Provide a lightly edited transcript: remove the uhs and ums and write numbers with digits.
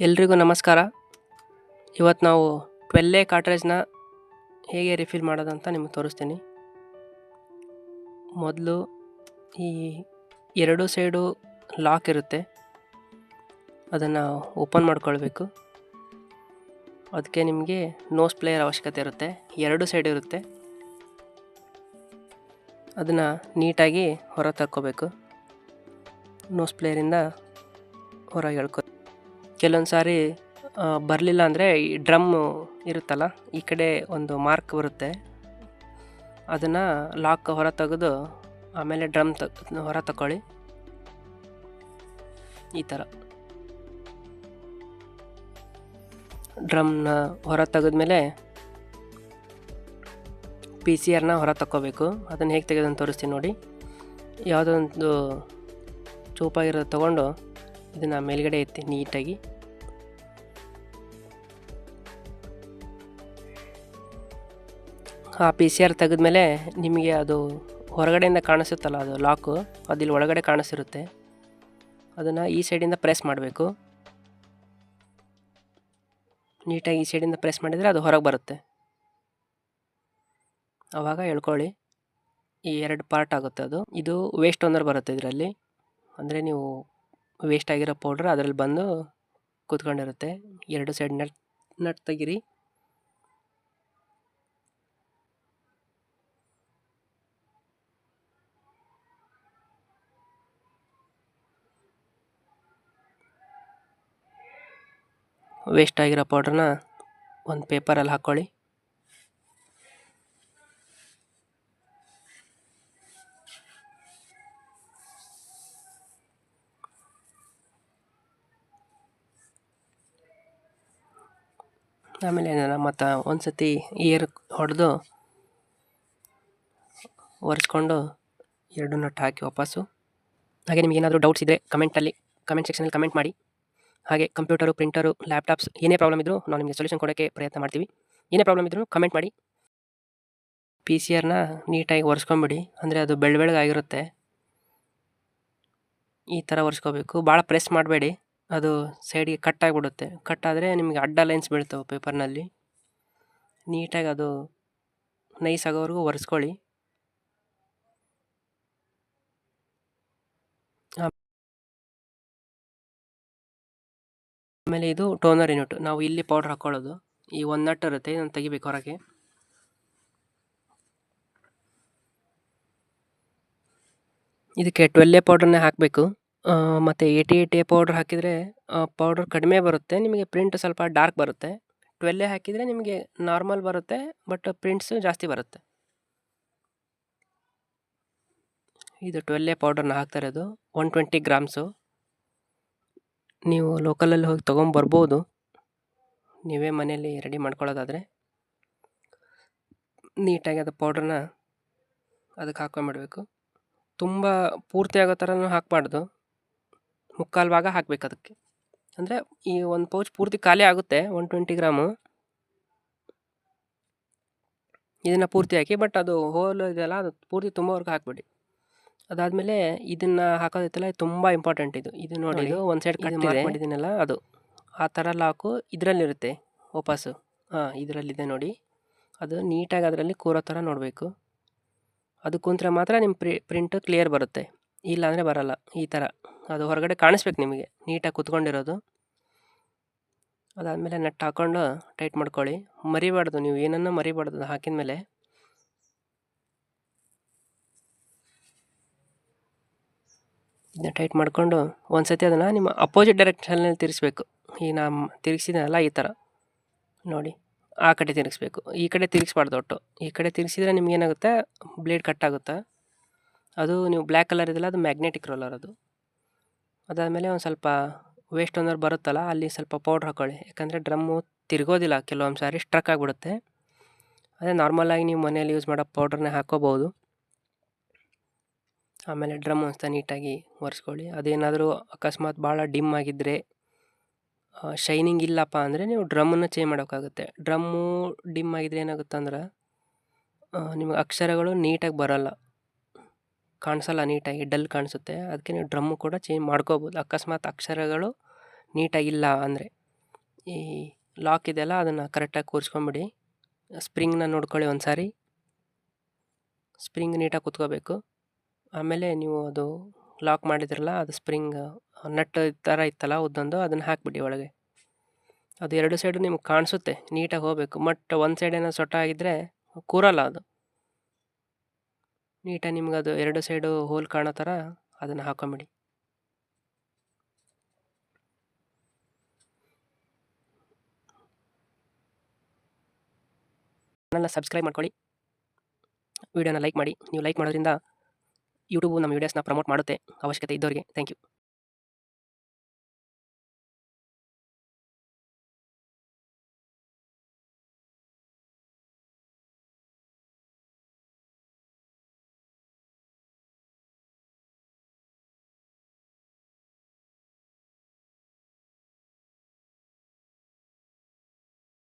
ಎಲ್ರಿಗೂ ನಮಸ್ಕಾರ. ಇವತ್ತು ನಾವು 12A ಕಾರ್ಟ್ರೇಜ್ನ ಹೇಗೆ ರಿಫಿಲ್ ಮಾಡೋದಂತ ನಿಮಗೆ ತೋರಿಸ್ತೀನಿ. ಮೊದಲು ಈ ಎರಡು ಸೈಡು ಲಾಕ್ ಇರುತ್ತೆ, ಅದನ್ನು ಓಪನ್ ಮಾಡ್ಕೊಳ್ಬೇಕು. ಅದಕ್ಕೆ ನಿಮಗೆ ನೋಸ್ ಪ್ಲೇಯರ್ ಅವಶ್ಯಕತೆ ಇರುತ್ತೆ. ಎರಡು ಸೈಡ್ ಇರುತ್ತೆ, ಅದನ್ನು ನೀಟಾಗಿ ಹೊರ ತಕ್ಕೋಬೇಕು. ನೋಸ್ ಪ್ಲೇಯರಿಂದ ಹೊರಗೆ ಎಳ್ಕೊ. ಕೆಲವೊಂದು ಸಾರಿ ಬರಲಿಲ್ಲ ಅಂದರೆ ಈ ಡ್ರಮ್ ಇರುತ್ತಲ್ಲ, ಈ ಕಡೆ ಒಂದು ಮಾರ್ಕ್ ಬರುತ್ತೆ, ಅದನ್ನು ಲಾಕ್ ಹೊರ ತೆಗೆದು ಆಮೇಲೆ ಡ್ರಮ್ ಹೊರ ತಗೊಳ್ಳಿ. ಈ ಥರ ಡ್ರಮ್ನ ಹೊರ ತೆಗೆದ್ಮೇಲೆ PCR ಹೊರ ತಕ್ಕೋಬೇಕು. ಅದನ್ನು ಹೇಗೆ ತೆಗೆದಂತ ತೋರಿಸ್ತೀನಿ ನೋಡಿ. ಯಾವುದೋ ಒಂದು ಚೂಪಾಗಿರೋದು ತೊಗೊಂಡು ಇದನ್ನು ಮೇಲ್ಗಡೆ ಎತ್ತಿ ನೀಟಾಗಿ. ಆ PCR ತೆಗೆದ್ಮೇಲೆ ನಿಮಗೆ ಅದು ಹೊರಗಡೆಯಿಂದ ಕಾಣಿಸುತ್ತಲ್ಲ, ಅದು ಲಾಕು, ಅದಿಲ್ಲಿ ಒಳಗಡೆ ಕಾಣಿಸಿರುತ್ತೆ. ಅದನ್ನು ಈ ಸೈಡಿಂದ ಪ್ರೆಸ್ ಮಾಡಬೇಕು. ನೀಟಾಗಿ ಈ ಸೈಡಿಂದ ಪ್ರೆಸ್ ಮಾಡಿದರೆ ಅದು ಹೊರಗೆ ಬರುತ್ತೆ. ಆವಾಗ ಎಳ್ಕೊಳ್ಳಿ. ಈ ಎರಡು ಪಾರ್ಟ್ ಆಗುತ್ತೆ. ಇದು ವೇಸ್ಟ್ ಓನರ್ ಬರುತ್ತೆ ಇದರಲ್ಲಿ. ಅಂದರೆ ನೀವು ವೇಸ್ಟ್ ಆಗಿರೋ ಪೌಡ್ರ್ ಅದರಲ್ಲಿ ಬಂದು ಕೂತ್ಕೊಂಡಿರುತ್ತೆ. ಎರಡು ಸೈಡ್ ನಟ್ ತೆಗಿರಿ. ವೇಸ್ಟ್ ಆಗಿರೋ ಪೌಡ್ರನ್ನ ಒಂದು ಪೇಪರಲ್ಲಿ ಹಾಕ್ಕೊಳ್ಳಿ. ಆಮೇಲೆ ಮತ್ತು ಒಂದು ಸತಿ ಏರ್ ಹೊಡೆದು ಒರೆಸ್ಕೊಂಡು ಎರಡು ನಟ್ ಹಾಕಿ ವಾಪಸ್ಸು. ಹಾಗೆ ನಿಮ್ಗೆ ಏನಾದರೂ ಡೌಟ್ಸ್ ಇದ್ದರೆ ಕಮೆಂಟ್ ಸೆಕ್ಷನಲ್ಲಿ ಕಮೆಂಟ್ ಮಾಡಿ. ಹಾಗೆ ಕಂಪ್ಯೂಟರು, ಪ್ರಿಂಟರು, ಲ್ಯಾಪ್ಟಾಪ್ಸ್ ಏನೇ ಪ್ರಾಬ್ಲಮ್ ಇದ್ದರೂ ನಾವು ನಿಮಗೆ ಸೊಲ್ಯೂಷನ್ ಕೊಡೋಕ್ಕೆ ಪ್ರಯತ್ನ ಮಾಡ್ತೀವಿ. ಏನೇ ಪ್ರಾಬ್ಲಮ್ ಇದ್ದರೂ ಕಮೆಂಟ್ ಮಾಡಿ. PCR ನೀಟಾಗಿ ಒರೆಸ್ಕೊಂಬಿಡಿ. ಅಂದರೆ ಅದು ಬೆಳ್ಳಗಾಗಿರುತ್ತೆ, ಈ ಥರ ಒರೆಸ್ಕೋಬೇಕು. ಭಾಳ ಪ್ರೆಸ್ ಮಾಡಬೇಡಿ, ಅದು ಸೈಡಿಗೆ ಕಟ್ ಆಗಿಬಿಡುತ್ತೆ. ಕಟ್ ಆದರೆ ನಿಮಗೆ ಅಡ್ಡ ಲೈನ್ಸ್ ಬೀಳ್ತವೆ ಪೇಪರ್ನಲ್ಲಿ. ನೀಟಾಗಿ ಅದು ನೈಸ್ ಆಗೋವರೆಗೂ ಒರೆಸ್ಕೊಳ್ಳಿ. ಆಮೇಲೆ ಇದು ಟೋನರ್ ಯೂನಿಟ್. ನಾವು ಇಲ್ಲಿ ಪೌಡ್ರ್ ಹಾಕ್ಕೊಳ್ಳೋದು. ಈ ಒಂದು ನಟ್ ಇರುತ್ತೆ, ಇದನ್ನು ತೆಗಿಬೇಕು ಹೊರಗೆ. ಇದಕ್ಕೆ 12A ಪೌಡ್ರನ್ನೇ ಹಾಕಬೇಕು. ಮತ್ತು 88A ಪೌಡ್ರ್ ಹಾಕಿದರೆ ಪೌಡ್ರ್ ಕಡಿಮೆ ಬರುತ್ತೆ, ನಿಮಗೆ ಪ್ರಿಂಟ್ ಸ್ವಲ್ಪ ಡಾರ್ಕ್ ಬರುತ್ತೆ. 12A ಹಾಕಿದರೆ ನಿಮಗೆ ನಾರ್ಮಲ್ ಬರುತ್ತೆ, ಬಟ್ ಪ್ರಿಂಟ್ಸು ಜಾಸ್ತಿ ಬರುತ್ತೆ. ಇದು 12A ಪೌಡ್ರನ್ನ ಹಾಕ್ತಾಯಿರೋದು 120 ಗ್ರಾಮ್ಸು. ನೀವು ಲೋಕಲಲ್ಲಿ ಹೋಗಿ ತೊಗೊಂಬರ್ಬೋದು, ನೀವೇ ಮನೆಯಲ್ಲಿ ರೆಡಿ ಮಾಡ್ಕೊಳ್ಳೋದಾದರೆ. ನೀಟಾಗಿ ಅದು ಪೌಡ್ರನ್ನ ಅದಕ್ಕೆ ಹಾಕ್ಕೊಂಬಿಡ್ಬೇಕು. ತುಂಬ ಪೂರ್ತಿ ಆಗೋ ಥರನೂ ಹಾಕಬಾರ್ದು, ಮುಕ್ಕಾಲು ಭಾಗ ಹಾಕಬೇಕು ಅದಕ್ಕೆ. ಅಂದರೆ ಈ ಒಂದು ಪೌಚ್ ಪೂರ್ತಿ ಖಾಲಿ ಆಗುತ್ತೆ 120 ಗ್ರಾಮು. ಇದನ್ನು ಪೂರ್ತಿ ಹಾಕಿ, ಬಟ್ ಅದು ಹೋಲ್ ಇದೆಯಲ್ಲ, ಅದು ಪೂರ್ತಿ ತುಂಬೋವರೆಗೂ ಹಾಕ್ಬಿಡಿ. ಅದಾದಮೇಲೆ ಇದನ್ನು ಹಾಕೋದೈತಲ್ಲ, ಇದು ತುಂಬ ಇಂಪಾರ್ಟೆಂಟ್. ಇದು ನೋಡಿ, ಇದು ಒಂದು ಸೈಡ್ ಕಟ್ ಮಾಡಿದ್ದೀನಲ್ಲ, ಅದು ಆ ಥರ ಲಾಕು ಇದರಲ್ಲಿರುತ್ತೆ ವಾಪಸ್ಸು. ಇದರಲ್ಲಿದೆ ನೋಡಿ, ಅದು ನೀಟಾಗಿ ಅದರಲ್ಲಿ ಕೂರೋ ಥರ ನೋಡಬೇಕು. ಅದು ಕೂತ್ರೆ ಮಾತ್ರ ನಿಮ್ಮ ಪ್ರಿಂಟ್ ಕ್ಲಿಯರ್ ಬರುತ್ತೆ, ಇಲ್ಲ ಅಂದರೆ ಬರಲ್ಲ. ಈ ಥರ ಅದು ಹೊರಗಡೆ ಕಾಣಿಸ್ಬೇಕು ನಿಮಗೆ, ನೀಟಾಗಿ ಕೂತ್ಕೊಂಡಿರೋದು. ಅದಾದಮೇಲೆ ನಟ್ ಹಾಕ್ಕೊಂಡು ಟೈಟ್ ಮಾಡ್ಕೊಳ್ಳಿ. ಮರಿಬಾರ್ದು, ನೀವು ಏನನ್ನ ಮರಿಬಾರ್ದು. ಹಾಕಿದ ಮೇಲೆ ಇದನ್ನ ಟೈಟ್ ಮಾಡಿಕೊಂಡು ಒಂದು ಸತಿ ಅದನ್ನು ನಿಮ್ಮ ಅಪೋಸಿಟ್ ಡೈರೆಕ್ಷನಲ್ಲಿ ತಿರ್ಗಿಸ್ಬೇಕು. ಈಗ ನಾನು ತಿರುಗಿಸಿದೆನಲ್ಲ, ಈ ಥರ ನೋಡಿ, ಆ ಕಡೆ ತಿರುಗಿಸ್ಬೇಕು. ಈ ಕಡೆ ತಿರುಗಿಸ್ಬಾರ್ದು ಒಟ್ಟು. ಈ ಕಡೆ ತಿರುಗಿಸಿದ್ರೆ ನಿಮ್ಗೇನಾಗುತ್ತೆ, ಬ್ಲೇಡ್ ಕಟ್ ಆಗುತ್ತೆ. ಅದು ನೀವು ಬ್ಲ್ಯಾಕ್ ಕಲರ್ ಇದೆಯಲ್ಲ, ಅದು ಮ್ಯಾಗ್ನೆಟಿಕ್ ರೋಲರ್ ಅದು. ಅದಾದಮೇಲೆ ಒಂದು ಸ್ವಲ್ಪ ವೇಸ್ಟ್ ಓನರ್ ಬರುತ್ತಲ್ಲ, ಅಲ್ಲಿ ಸ್ವಲ್ಪ ಪೌಡ್ರ್ ಹಾಕ್ಕೊಳ್ಳಿ. ಯಾಕಂದರೆ ಡ್ರಮ್ಮು ತಿರುಗೋದಿಲ್ಲ, ಕೆಲವೊಂದು ಸಾರಿ ಸ್ಟ್ರಕ್ ಆಗಿಬಿಡುತ್ತೆ. ಅದೇ ನಾರ್ಮಲಾಗಿ ನೀವು ಮನೇಲಿ ಯೂಸ್ ಮಾಡೋ ಪೌಡ್ರನ್ನೇ ಹಾಕ್ಕೋಬೋದು. ಆಮೇಲೆ ಡ್ರಮ್ ಒಂದು ನೀಟಾಗಿ ಒರೆಸ್ಕೊಳ್ಳಿ. ಅದೇನಾದರೂ ಅಕಸ್ಮಾತ್ ಭಾಳ ಡಿಮ್ ಆಗಿದ್ದರೆ, ಶೈನಿಂಗ್ ಇಲ್ಲಪ್ಪ ಅಂದರೆ ನೀವು ಡ್ರಮ್ಮನ್ನು ಚೇಂಜ್ ಮಾಡೋಕ್ಕಾಗುತ್ತೆ. ಡ್ರಮ್ಮು ಡಿಮ್ ಆಗಿದ್ರೆ ಏನಾಗುತ್ತೆ ಅಂದ್ರೆ ನಿಮಗೆ ಅಕ್ಷರಗಳು ನೀಟಾಗಿ ಬರೋಲ್ಲ, ಕಾಣಿಸಲ್ಲ, ನೀಟಾಗಿ ಡಲ್ ಕಾಣಿಸುತ್ತೆ. ಅದಕ್ಕೆ ನೀವು ಡ್ರಮ್ಮು ಕೂಡ ಚೇಂಜ್ ಮಾಡ್ಕೋಬೋದು ಅಕಸ್ಮಾತ್ ಅಕ್ಷರಗಳು ನೀಟಾಗಿಲ್ಲ ಅಂದರೆ. ಈ ಲಾಕ್ ಇದೆಯಲ್ಲ ಅದನ್ನು ಕರೆಕ್ಟಾಗಿ ಕೂರಿಸ್ಕೊಂಬಿಡಿ. ಸ್ಪ್ರಿಂಗ್ನ ನೋಡ್ಕೊಳ್ಳಿ ಒಂದು ಸಾರಿ. ಸ್ಪ್ರಿಂಗ್ ನೀಟಾಗಿ ಕುತ್ಕೋಬೇಕು. ಆಮೇಲೆ ನೀವು ಅದು ಲಾಕ್ ಮಾಡಿದ್ರಲ್ಲ ಅದು ಸ್ಪ್ರಿಂಗ್ ನಟ್ ಥರ ಇತ್ತಲ್ಲ ಉದ್ದೊಂದು, ಅದನ್ನು ಹಾಕಿಬಿಡಿ ಒಳಗೆ. ಅದು 2 ಸೈಡು ನಿಮ್ಗೆ ಕಾಣಿಸುತ್ತೆ, ನೀಟಾಗಿ ಹೋಗಬೇಕು. ಬಟ್ ಒಂದು ಸೈಡ್ ಏನೋ ಸೊಟ್ಟ ಆಗಿದ್ದರೆ ಕೂರಲ್ಲ ಅದು. ನೀಟಾಗಿ ನಿಮ್ಗೆ ಅದು 2 ಸೈಡು ಹೋಲ್ ಕಾಣೋ ಥರ ಅದನ್ನು ಹಾಕೊಂಬಿಡಿ. ಚಾನಲ್ನ ಸಬ್ಸ್ಕ್ರೈಬ್ ಮಾಡ್ಕೊಳ್ಳಿ, ವಿಡಿಯೋನ ಲೈಕ್ ಮಾಡಿ. ನೀವು ಲೈಕ್ ಮಾಡೋದ್ರಿಂದ ಯೂಟ್ಯೂಬು ನಮ್ಮ ವೀಡಿಯೋಸ್ನ ಪ್ರಮೋಟ್ ಮಾಡುತ್ತೆ ಅವಶ್ಯಕತೆ ಇದ್ದವರಿಗೆ. Thank you.